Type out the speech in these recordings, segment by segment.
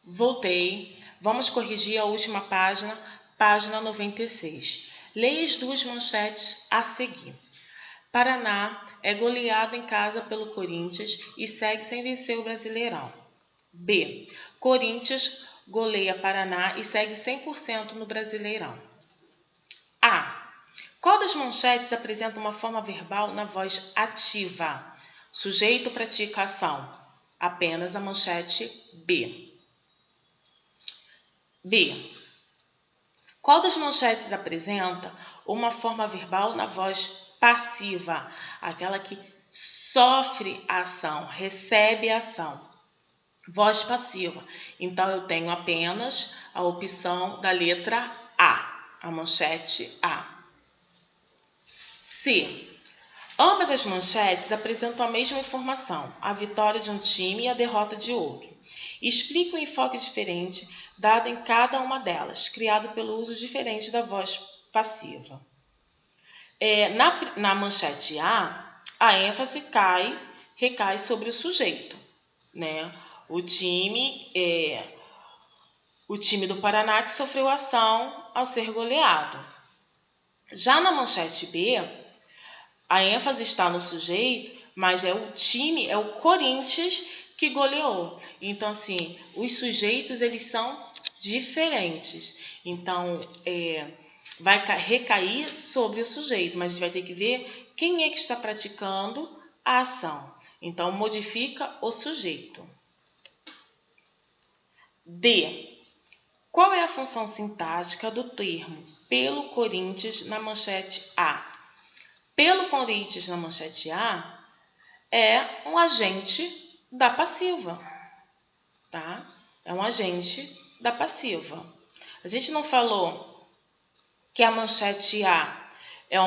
Voltei. Vamos corrigir a última página, página 96. Leia as duas manchetes a seguir. Paraná é goleado em casa pelo Corinthians e segue sem vencer o Brasileirão. B. Corinthians goleia Paraná e segue 100% no Brasileirão. A. Qual das manchetes apresenta uma forma verbal na voz ativa? Sujeito pratica a ação. Apenas a manchete B. B. Qual das manchetes apresenta uma forma verbal na voz passiva? Aquela que sofre a ação, recebe a ação. Voz passiva. Então, eu tenho apenas a opção da letra A manchete A. C. Ambas as manchetes apresentam a mesma informação, a vitória de um time e a derrota de outro. Explica um enfoque diferente dado em cada uma delas, criado pelo uso diferente da voz passiva. Na manchete A ênfase recai sobre o sujeito, né? O time do Paraná que sofreu ação ao ser goleado. Já na manchete B, a ênfase está no sujeito, mas é o Corinthians que goleou. Então, assim, os sujeitos, eles são diferentes. Então, vai recair sobre o sujeito, mas a gente vai ter que ver quem é que está praticando a ação. Então, modifica o sujeito. D. Qual é a função sintática do termo pelo Corinthians na manchete A? Pelo Corinthians na manchete A é um agente da passiva, tá? É um agente da passiva. A gente não falou que a manchete A é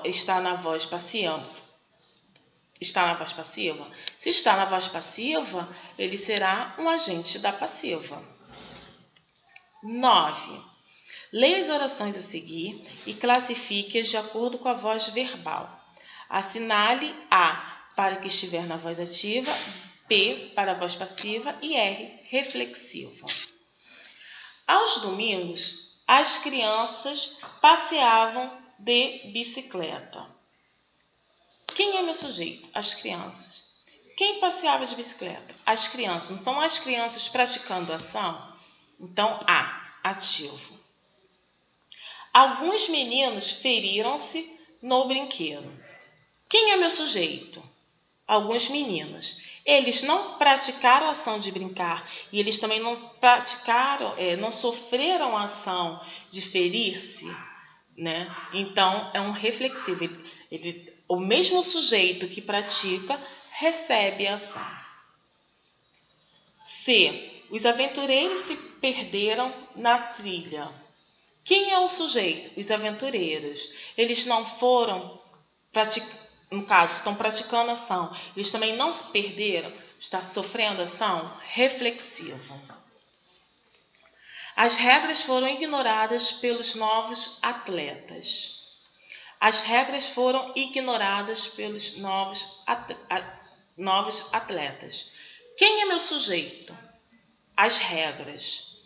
está na voz passiva? Está na voz passiva? Se está na voz passiva, ele será um agente da passiva. 9. Leia as orações a seguir e classifique-as de acordo com a voz verbal. Assinale A para que estiver na voz ativa, P para a voz passiva e R reflexiva. Aos domingos, as crianças passeavam de bicicleta. Quem é meu sujeito? As crianças. Quem passeava de bicicleta? As crianças. Não são as crianças praticando ação? Então, A, ativo. Alguns meninos feriram-se no brinquedo. Quem é meu sujeito? Alguns meninos. Eles não praticaram a ação de brincar e eles também não não sofreram a ação de ferir-se, né? Então, é um reflexivo. O mesmo sujeito que pratica recebe a ação. C. Os aventureiros se perderam na trilha. Quem é o sujeito? Os aventureiros. Eles não foram no caso, estão praticando ação. Eles também não se perderam, está sofrendo ação reflexiva. As regras foram ignoradas pelos novos atletas. As regras foram ignoradas pelos novos atletas. Quem é meu sujeito? As regras.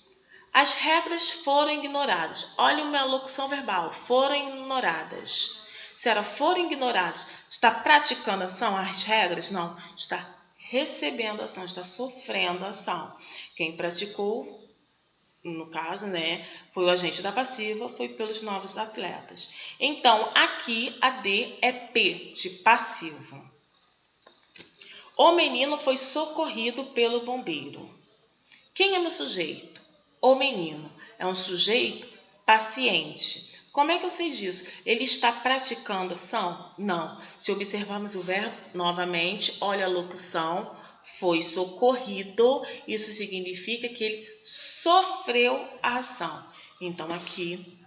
As regras foram ignoradas. Olha a minha locução verbal. Foram ignoradas. Se ela foram ignoradas, está praticando ação? As regras? Não. Está recebendo ação, está sofrendo ação. Quem praticou, no caso, né, foi o agente da passiva, foi pelos novos atletas. Então, aqui a D é P, de passivo. O menino foi socorrido pelo bombeiro. Quem é meu sujeito? O menino. É um sujeito paciente. Como é que eu sei disso? Ele está praticando ação? Não. Se observarmos o verbo novamente, olha a locução, foi socorrido. Isso significa que ele sofreu a ação. Então, aqui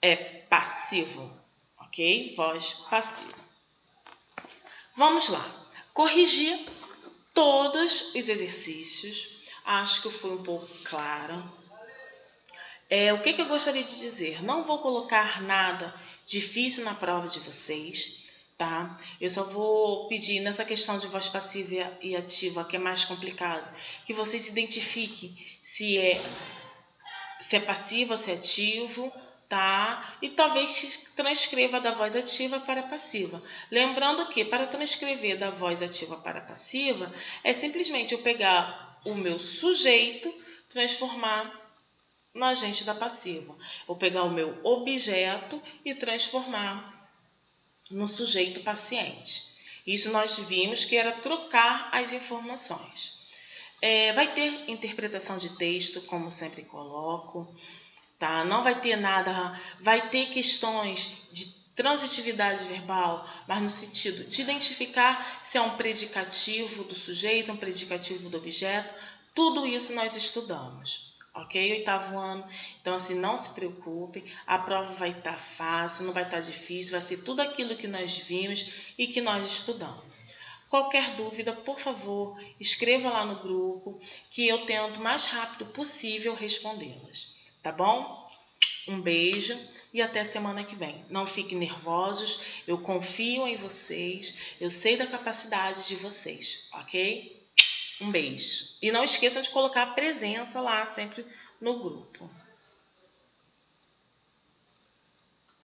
é passivo, ok? Voz passiva. Vamos lá. Corrigir todos os exercícios. Acho que eu fui um pouco clara. O que eu gostaria de dizer? Não vou colocar nada difícil na prova de vocês, tá? Eu só vou pedir nessa questão de voz passiva e ativa, que é mais complicado, que vocês identifiquem se é passiva, se é ativo, tá? E talvez transcreva da voz ativa para passiva. Lembrando que para transcrever da voz ativa para passiva, é simplesmente eu pegar o meu sujeito, transformar no agente da passiva. Ou pegar o meu objeto e transformar no sujeito paciente. Isso nós vimos que era trocar as informações. Vai ter interpretação de texto, como sempre coloco, tá? Não vai ter nada, vai ter questões de transitividade verbal, mas no sentido de identificar se é um predicativo do sujeito, um predicativo do objeto, tudo isso nós estudamos. Ok? Oitavo ano. Então, assim, não se preocupe, a prova vai estar fácil, não vai estar difícil, vai ser tudo aquilo que nós vimos e que nós estudamos. Qualquer dúvida, por favor, escreva lá no grupo, que eu tento o mais rápido possível respondê-las. Tá bom? Um beijo e até semana que vem. Não fiquem nervosos, eu confio em vocês, eu sei da capacidade de vocês, ok? Um beijo. E não esqueçam de colocar a presença lá sempre no grupo.